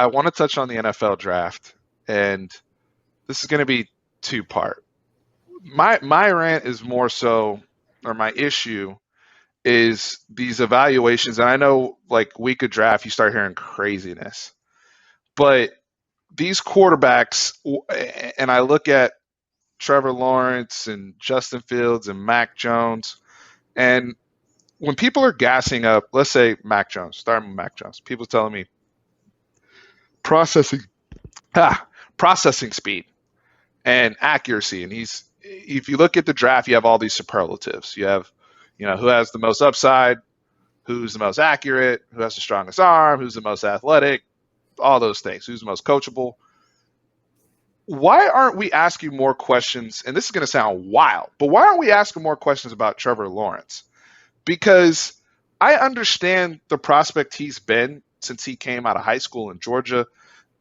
I want to touch on the NFL draft, and this is going to be two-part. My rant is more so, or my issue is these evaluations, and I know like week of draft you start hearing craziness, but these quarterbacks, and I look at Trevor Lawrence and Justin Fields and Mac Jones, and when people are gassing up, let's say Mac Jones, starting with Mac Jones, people telling me processing, processing speed and accuracy, and if you look at the draft, you have all these superlatives. You have, who has the most upside, who's the most accurate, who has the strongest arm, who's the most athletic, all those things, who's the most coachable. Why aren't we asking more questions? And this is going to sound wild, but why aren't we asking more questions about Trevor Lawrence? Because I understand the prospect he's been since he came out of high school in Georgia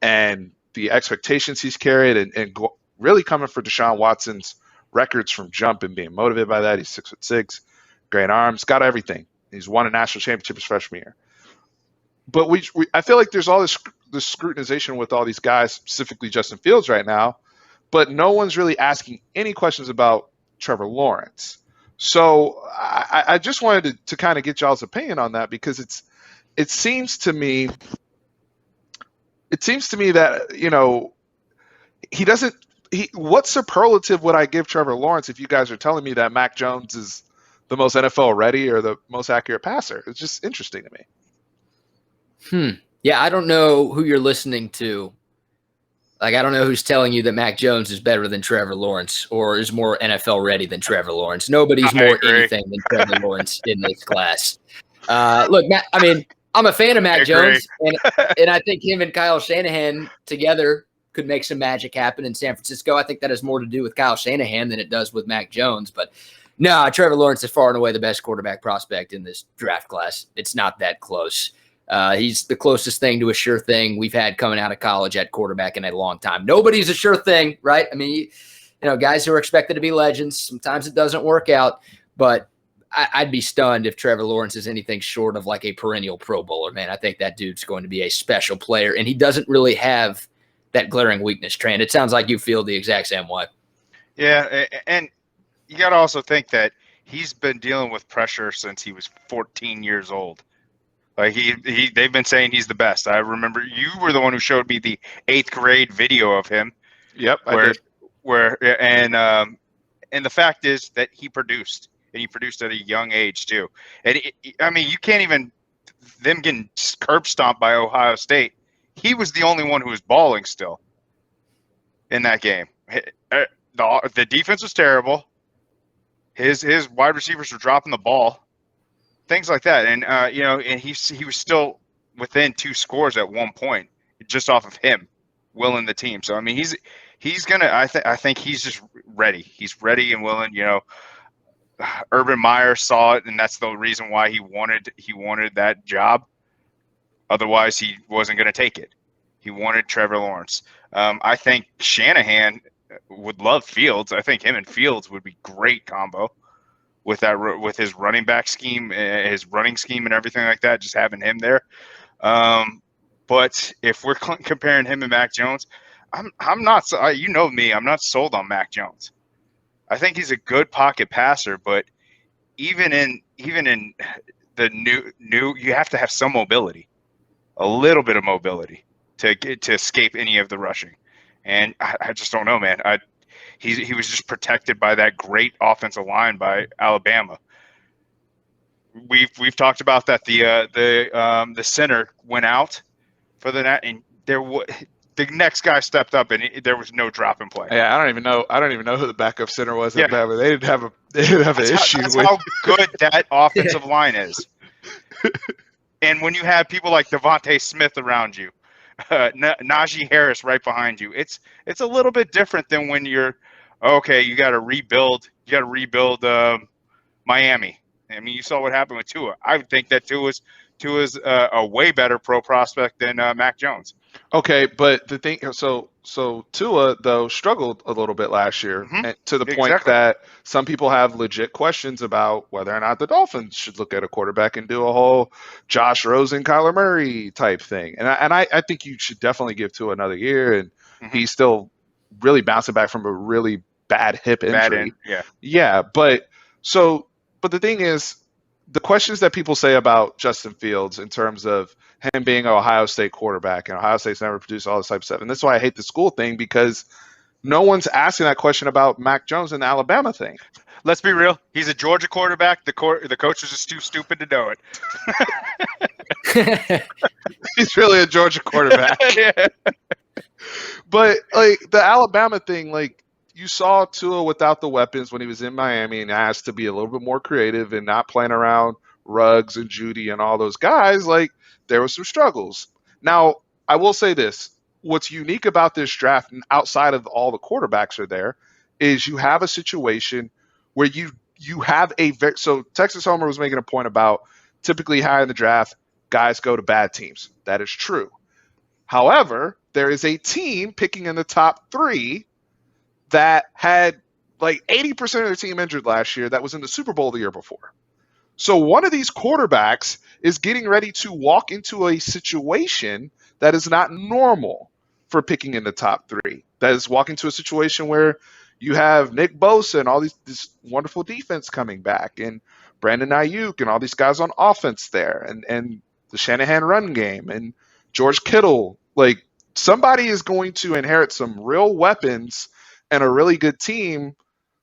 and the expectations he's carried and really coming for Deshaun Watson's records from jump and being motivated by that. He's 6'6", great arms, got everything. He's won a national championship his freshman year. But I feel like there's all this scrutinization with all these guys, specifically Justin Fields right now, but no one's really asking any questions about Trevor Lawrence. So I just wanted to kind of get y'all's opinion on that, because it seems to me that, what superlative would I give Trevor Lawrence if you guys are telling me that Mac Jones is the most NFL ready or the most accurate passer? It's just interesting to me. Yeah, I don't know who you're listening to. Like, I don't know who's telling you that Mac Jones is better than Trevor Lawrence or is more NFL ready than Trevor Lawrence. Nobody's more anything than Trevor Lawrence in this class. Look, Matt, I mean, I'm a fan of Mac Jones, and I think him and Kyle Shanahan together could make some magic happen in San Francisco. I think that has more to do with Kyle Shanahan than it does with Mac Jones. But no, Trevor Lawrence is far and away the best quarterback prospect in this draft class. It's not that close. He's the closest thing to a sure thing we've had coming out of college at quarterback in a long time. Nobody's a sure thing, right? I mean, guys who are expected to be legends, sometimes it doesn't work out, but I'd be stunned if Trevor Lawrence is anything short of like a perennial Pro Bowler, man. I think that dude's going to be a special player, and he doesn't really have that glaring weakness, Trent. It sounds like you feel the exact same way. Yeah, and you got to also think that he's been dealing with pressure since he was 14 years old. Like they've been saying he's the best. I remember you were the one who showed me the 8th grade video of him. Yep, I did. And the fact is that he produced, and he produced at a young age too. And you can't even them getting curb stomped by Ohio State. He was the only one who was balling still in that game. The defense was terrible. His wide receivers were dropping the ball. Things like that, and and he was still within 2 scores at one point, just off of him willing the team. So I mean, he's gonna. I think he's just ready. He's ready and willing. Urban Meyer saw it, and that's the reason why he wanted that job. Otherwise, he wasn't going to take it. He wanted Trevor Lawrence. I think Shanahan would love Fields. I think him and Fields would be great combo. With his running back scheme, his running scheme, and everything like that, just having him there. But if we're comparing him and Mac Jones, I'm not. You know me, I'm not sold on Mac Jones. I think he's a good pocket passer, but even in the new, you have to have some mobility, a little bit of mobility to escape any of the rushing. And I just don't know, man. He was just protected by that great offensive line by Alabama. We've talked about that. The center went out for the net, and the next guy stepped up, and there was no drop in play. Yeah, I don't even know who the backup center was. They didn't have an issue with how good that offensive line is. And when you have people like Devontae Smith around you, Najee Harris right behind you, it's a little bit different than when you're okay. You got to rebuild. Miami. I mean, you saw what happened with Tua. I would think that Tua's a way better pro prospect than Mac Jones. Okay, but the thing, so So Tua, though, struggled a little bit last year, Mhm. to the point Exactly. that some people have legit questions about whether or not the Dolphins should look at a quarterback and do a whole Josh Rosen, Kyler Murray type thing. And I think you should definitely give Tua another year. And Mhm. he's still really bouncing back from a really bad hip Bad injury. end. Yeah. Yeah, but the thing is, the questions that people say about Justin Fields in terms of him being an Ohio State quarterback, and Ohio State's never produced all this type of stuff. And that's why I hate the school thing, because no one's asking that question about Mac Jones and the Alabama thing. Let's be real. He's a Georgia quarterback. The coach was just too stupid to know it. He's really a Georgia quarterback. Yeah. But like the Alabama thing, like you saw Tua without the weapons when he was in Miami and asked to be a little bit more creative and not playing around Ruggs and Judy and all those guys. Like there was some struggles. Now, I will say this. What's unique about this draft, outside of all the quarterbacks are there, is you have a situation where you have a very, so Texas Homer was making a point about typically high in the draft, guys go to bad teams. That is true. However, there is a team picking in the top 3 that had like 80% of their team injured last year that was in the Super Bowl the year before. So one of these quarterbacks is getting ready to walk into a situation that is not normal for picking in the top 3. That is walking to a situation where you have Nick Bosa and all this wonderful defense coming back, and Brandon Ayuk and all these guys on offense there, and the Shanahan run game and George Kittle. Like somebody is going to inherit some real weapons and a really good team,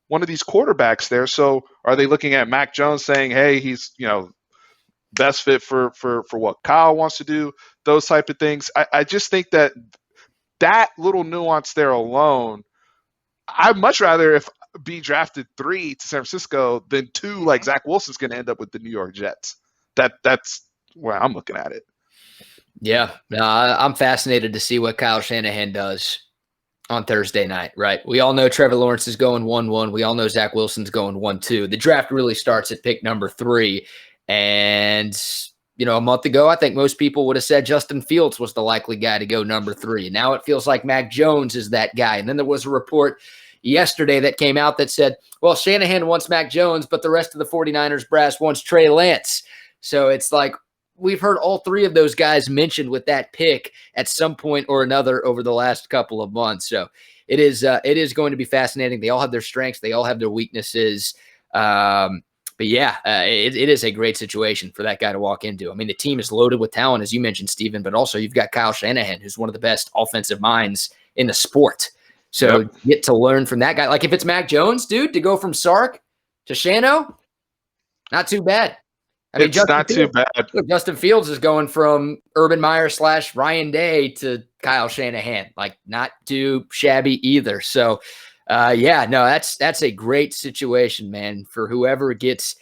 one of these quarterbacks there. So are they looking at Mac Jones saying, hey, he's, best fit for what Kyle wants to do, those type of things? I just think that little nuance there alone, I'd much rather if be drafted 3 to San Francisco than 2 like Zach Wilson's going to end up with the New York Jets. That's where I'm looking at it. Yeah, no, I'm fascinated to see what Kyle Shanahan does on Thursday night, right? We all know Trevor Lawrence is going 1-1. We all know Zach Wilson's going 1-2. The draft really starts at pick number 3. And, a month ago, I think most people would have said Justin Fields was the likely guy to go number 3. Now it feels like Mac Jones is that guy. And then there was a report yesterday that came out that said, well, Shanahan wants Mac Jones, but the rest of the 49ers brass wants Trey Lance. So it's like, we've heard all 3 of those guys mentioned with that pick at some point or another over the last couple of months. So it is going to be fascinating. They all have their strengths. They all have their weaknesses. But yeah, it is a great situation for that guy to walk into. I mean, the team is loaded with talent, as you mentioned, Stephen, but also you've got Kyle Shanahan, who's one of the best offensive minds in the sport. So Get to learn from that guy. Like if it's Mac Jones, dude, to go from Sark to Shano, not too bad. I mean, it's not too bad. Look, Justin Fields is going from Urban Meyer / Ryan Day to Kyle Shanahan. Like, not too shabby either. So, that's a great situation, man, for whoever gets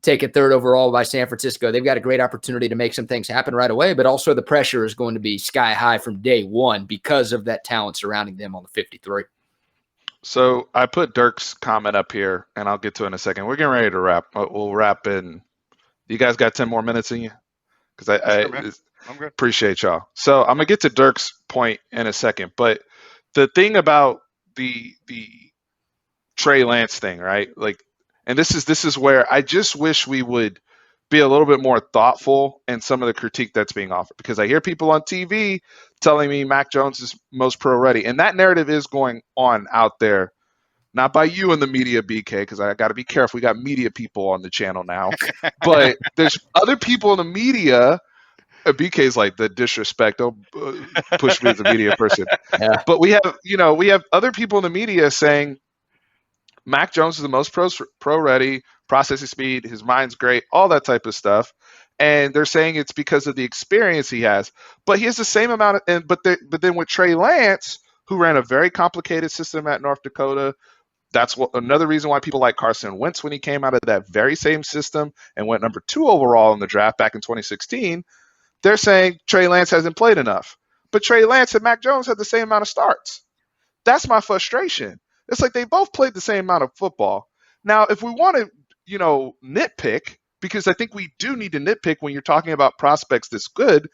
taken 3rd overall by San Francisco. They've got a great opportunity to make some things happen right away, but also the pressure is going to be sky high from day one because of that talent surrounding them on the 53. So I put Dirk's comment up here, and I'll get to it in a second. We're getting ready to wrap. We'll wrap in. You guys got 10 more minutes in you? Because I'm good. Appreciate y'all. So I'm going to get to Dirk's point in a second. But the thing about the Trey Lance thing, right? Like, and this is where I just wish we would be a little bit more thoughtful in some of the critique that's being offered. Because I hear people on TV telling me Mac Jones is most pro ready. And that narrative is going on out there. Not by you in the media, BK, because I got to be careful. We got media people on the channel now. But there's other people in the media. BK's like the disrespect. Don't push me as a media person. Yeah. But we have other people in the media saying Mac Jones is the most pro ready, processing speed, his mind's great, all that type of stuff. And they're saying it's because of the experience he has. But he has the same amount of, but then with Trey Lance, who ran a very complicated system at North Dakota. That's another reason why people like Carson Wentz when he came out of that very same system and went number 2 overall in the draft back in 2016. They're saying Trey Lance hasn't played enough. But Trey Lance and Mac Jones had the same amount of starts. That's my frustration. It's like they both played the same amount of football. Now, if we want to, nitpick, because I think we do need to nitpick when you're talking about prospects this good,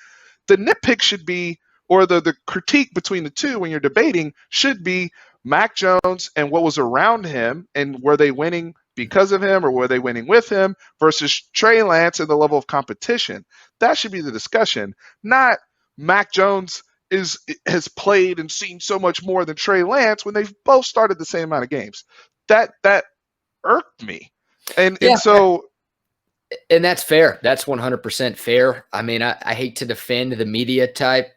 the nitpick should be, or the critique between the two when you're debating should be Mac Jones and what was around him, and were they winning because of him or were they winning with him, versus Trey Lance and the level of competition. That should be the discussion, not Mac Jones has played and seen so much more than Trey Lance when they've both started the same amount of games. That irked me. And so and that's fair. That's 100% fair. I mean, I hate to defend the media type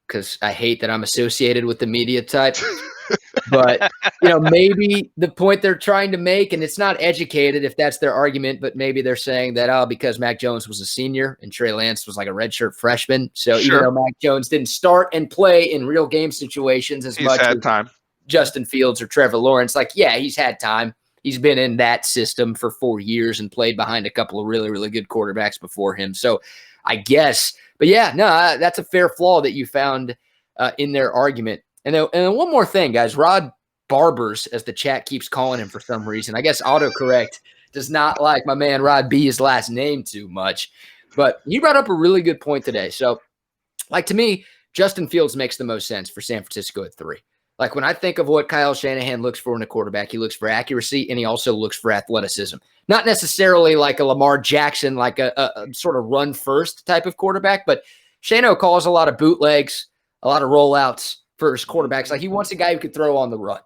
because I hate that I'm associated with the media type. But, maybe the point they're trying to make, and it's not educated if that's their argument, but maybe they're saying that, because Mac Jones was a senior and Trey Lance was like a redshirt freshman. So even though Mac Jones didn't start and play in real game situations as much as time. Justin Fields or Trevor Lawrence, he's had time. He's been in that system for 4 years and played behind a couple of really, really good quarterbacks before him. So I guess, but that's a fair flaw that you found in their argument. And then one more thing, guys. Rod Barbers, as the chat keeps calling him for some reason. I guess autocorrect does not like my man Rod B, his last name, too much. But you brought up a really good point today. So, to me, Justin Fields makes the most sense for San Francisco at 3. When I think of what Kyle Shanahan looks for in a quarterback, he looks for accuracy and he also looks for athleticism. Not necessarily like a Lamar Jackson, like a sort of run-first type of quarterback, but Shano calls a lot of bootlegs, a lot of rollouts for his quarterbacks. He wants a guy who could throw on the run.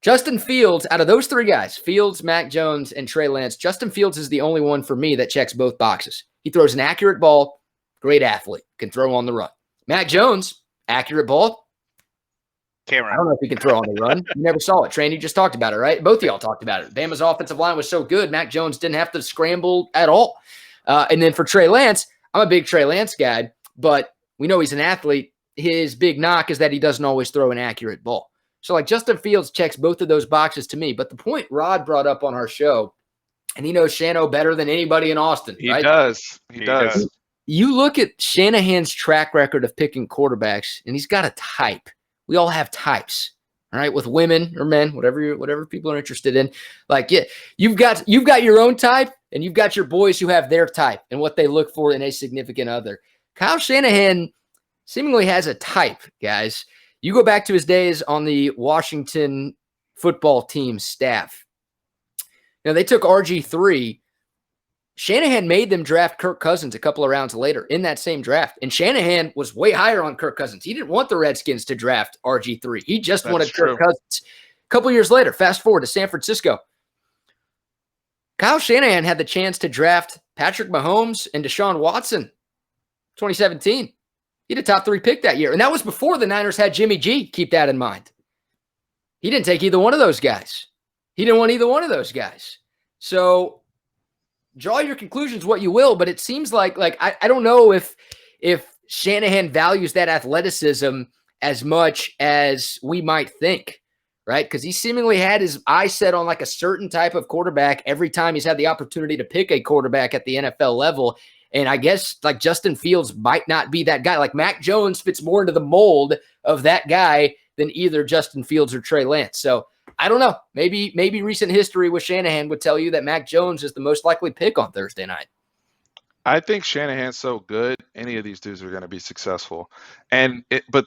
Justin Fields, out of those 3 guys, Fields, Mac Jones, and Trey Lance, Justin Fields is the only one for me that checks both boxes. He throws an accurate ball, great athlete, can throw on the run. Mac Jones, accurate ball. I don't know if he can throw on the run. You never saw it. Train, you just talked about it, right? Both of y'all talked about it. Bama's offensive line was so good, Mac Jones didn't have to scramble at all. And then for Trey Lance, I'm a big Trey Lance guy, but we know he's an athlete. His big knock is that he doesn't always throw an accurate ball. So Justin Fields checks both of those boxes to me. But the point Rod brought up on our show, and he knows Shano better than anybody in Austin. He does. He does. You look at Shanahan's track record of picking quarterbacks, and he's got a type. We all have types, all right, with women or men, whatever people are interested in. You've got your own type, and you've got your boys who have their type and what they look for in a significant other. Kyle Shanahan seemingly has a type, guys. You go back to his days on the Washington football team staff. They took RG3. Shanahan made them draft Kirk Cousins a couple of rounds later in that same draft. And Shanahan was way higher on Kirk Cousins. He didn't want the Redskins to draft RG3. He just wanted Kirk Cousins. A couple of years later, fast forward to San Francisco. Kyle Shanahan had the chance to draft Patrick Mahomes and Deshaun Watson 2017. He had a top 3 pick that year. And that was before the Niners had Jimmy G. Keep that in mind. He didn't take either one of those guys. He didn't want either one of those guys. So draw your conclusions what you will, but it seems like I don't know if Shanahan values that athleticism as much as we might think, right? Because he seemingly had his eye set on a certain type of quarterback every time he's had the opportunity to pick a quarterback at the NFL level. And I guess Justin Fields might not be that guy. Mac Jones fits more into the mold of that guy than either Justin Fields or Trey Lance. So I don't know. Maybe recent history with Shanahan would tell you that Mac Jones is the most likely pick on Thursday night. I think Shanahan's so good, any of these dudes are going to be successful. But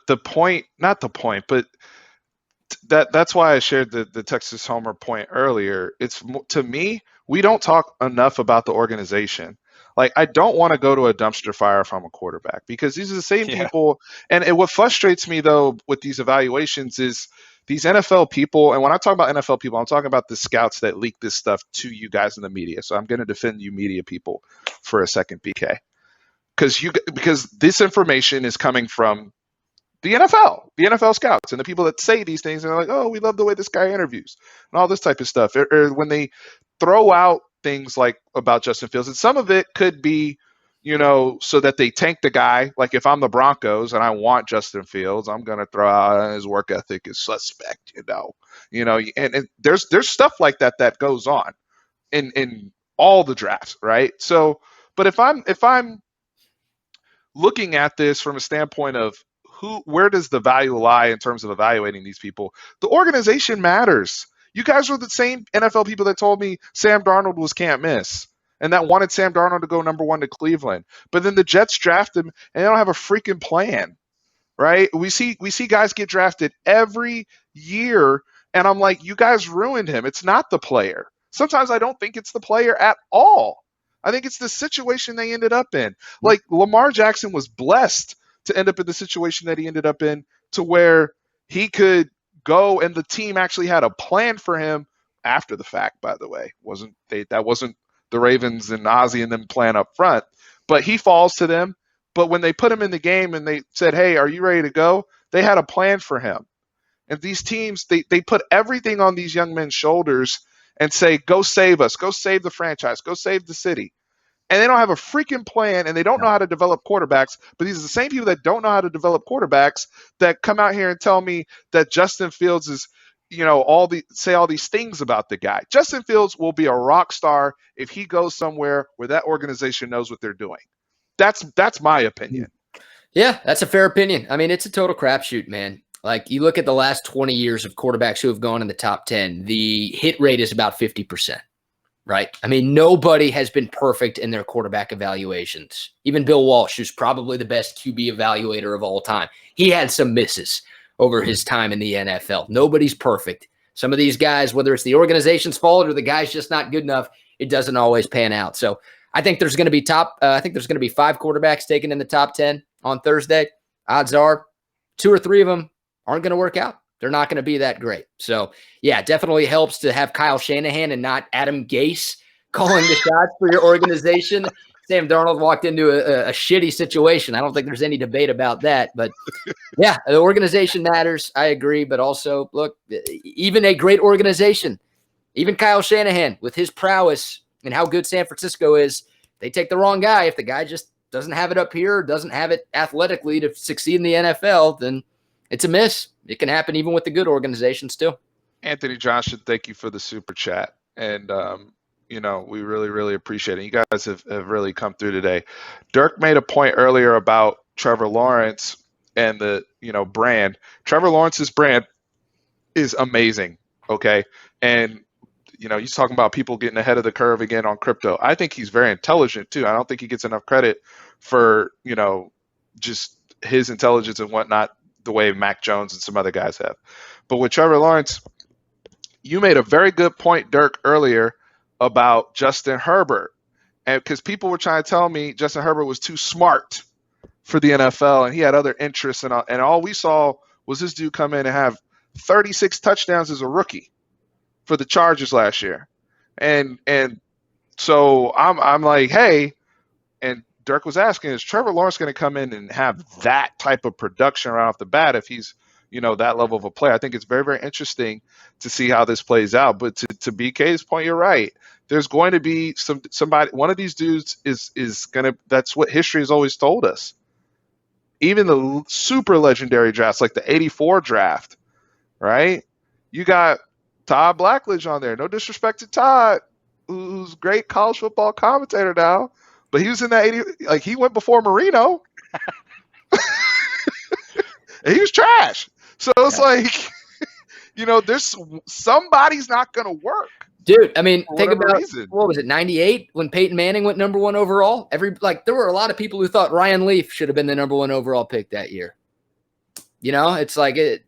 that's why I shared the Texas Homer point earlier. It's, to me, we don't talk enough about the organization. I don't want to go to a dumpster fire if I'm a quarterback, because these are the same people. And what frustrates me, though, with these evaluations is these NFL people, and when I talk about NFL people, I'm talking about the scouts that leak this stuff to you guys in the media. So I'm going to defend you media people for a second, BK. Because this information is coming from the NFL scouts and the people that say these things, and they're like, oh, we love the way this guy interviews and all this type of stuff. Or when they throw out things about Justin Fields, and some of it could be, so that they tank the guy. If I'm the Broncos and I want Justin Fields, I'm going to throw out his work ethic is suspect, and there's stuff like that goes on in all the drafts, right? So, but if I'm looking at this from a standpoint of where does the value lie in terms of evaluating these people, the organization matters. You guys were the same NFL people that told me Sam Darnold was can't miss, and that wanted Sam Darnold to go number 1 to Cleveland. But then the Jets draft him, and they don't have a freaking plan. right? We see guys get drafted every year, and I'm like, you guys ruined him. It's not the player. Sometimes I don't think it's the player at all. I think it's the situation they ended up in. Like Lamar Jackson was blessed to end up in the situation that he ended up in, to where he could go and the team actually had a plan for him after the fact, by the way. That wasn't the Ravens and Ozzie and them plan up front, but he falls to them. But when they put him in the game and they said, hey, are you ready to go? They had a plan for him. And these teams, they put everything on these young men's shoulders and say, go save us, go save the franchise, go save the city. And they don't have a freaking plan, and they don't know how to develop quarterbacks. But these are the same people that don't know how to develop quarterbacks that come out here and tell me that Justin Fields is, say all these things about the guy. Justin Fields will be a rock star if he goes somewhere where that organization knows what they're doing. That's my opinion. Yeah, that's a fair opinion. I mean, it's a total crapshoot, man. Like, you look at the last 20 years of quarterbacks who have gone in the top 10, the hit rate is about 50%. Right? I mean, nobody has been perfect in their quarterback evaluations. Even Bill Walsh, who's probably the best QB evaluator of all time, he had some misses over his time in the NFL. Nobody's perfect. Some of these guys, whether it's the organization's fault or the guy's just not good enough, it doesn't always pan out. So I think there's going to be 5 quarterbacks taken in the top 10 on Thursday. Odds are 2 or 3 of them aren't going to work out. They're not going to be that great. So, yeah, definitely helps to have Kyle Shanahan and not Adam Gase calling the shots for your organization. Sam Darnold walked into a shitty situation. I don't think there's any debate about that. But, yeah, the organization matters. I agree. But also, look, even a great organization, even Kyle Shanahan, with his prowess and how good San Francisco is, they take the wrong guy. If the guy just doesn't have it up here, doesn't have it athletically to succeed in the NFL, then it's a miss. It can happen even with the good organizations too. Anthony Johnson, thank you for the super chat. And, we really, really appreciate it. You guys have really come through today. Dirk made a point earlier about Trevor Lawrence and the, brand. Trevor Lawrence's brand is amazing. Okay. And, he's talking about people getting ahead of the curve again on crypto. I think he's very intelligent too. I don't think he gets enough credit for, just his intelligence and whatnot, the way Mac Jones and some other guys have. But with Trevor Lawrence, you made a very good point, Dirk, earlier about Justin Herbert. And because people were trying to tell me Justin Herbert was too smart for the NFL and he had other interests. And all we saw was this dude come in and have 36 touchdowns as a rookie for the Chargers last year. And so I'm like, hey, and Dirk was asking, is Trevor Lawrence going to come in and have that type of production right off the bat if he's, that level of a player? I think it's very, very interesting to see how this plays out. But to BK's point, you're right. There's going to be somebody, one of these dudes is going to, that's what history has always told us. Even the super legendary drafts, like the 84 draft, right? You got Todd Blackledge on there. No disrespect to Todd, who's a great college football commentator now. But he was in that 80, like he went before Marino. And he was trash. So it's like, there's somebody's not going to work. Dude, I mean, think about, what was it, 98 when Peyton Manning went number 1 overall? There were a lot of people who thought Ryan Leaf should have been the number 1 overall pick that year. It's like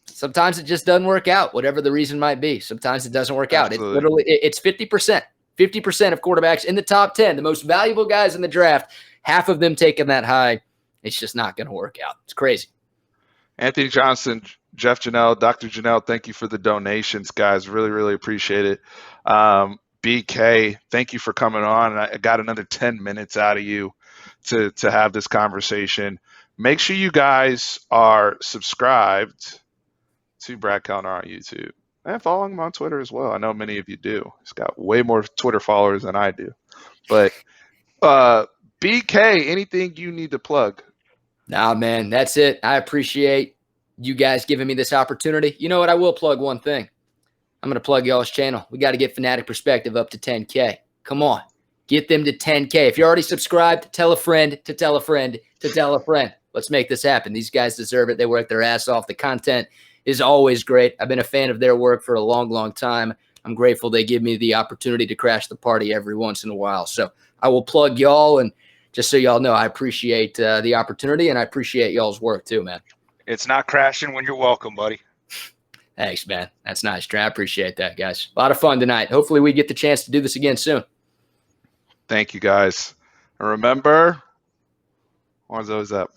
sometimes it just doesn't work out, whatever the reason might be. Sometimes it doesn't work out. It's literally, it's 50%. 50% of quarterbacks in the top 10, the most valuable guys in the draft, half of them taking that high. It's just not going to work out. It's crazy. Anthony Johnson, Jeff Janelle, Dr. Janelle, thank you for the donations, guys. Really, really appreciate it. BK, thank you for coming on. I got another 10 minutes out of you to have this conversation. Make sure you guys are subscribed to Brad Kellner on YouTube. And following him on Twitter as well. I know many of you do. He's got way more Twitter followers than I do. But BK, anything you need to plug? Nah, man, that's it. I appreciate you guys giving me this opportunity. You know what? I will plug one thing. I'm going to plug y'all's channel. We got to get Fanatic Perspective up to 10K. Come on. Get them to 10K. If you're already subscribed, tell a friend to tell a friend to tell a friend. Let's make this happen. These guys deserve it. They work their ass off. The content is always great. I've been a fan of their work for a long, long time. I'm grateful they give me the opportunity to crash the party every once in a while. So I will plug y'all. And just so y'all know, I appreciate the opportunity, and I appreciate y'all's work too, man. It's not crashing when you're welcome, buddy. Thanks, man. That's nice, Trent. I appreciate that, guys. A lot of fun tonight. Hopefully we get the chance to do this again soon. Thank you, guys. And remember, one's always up.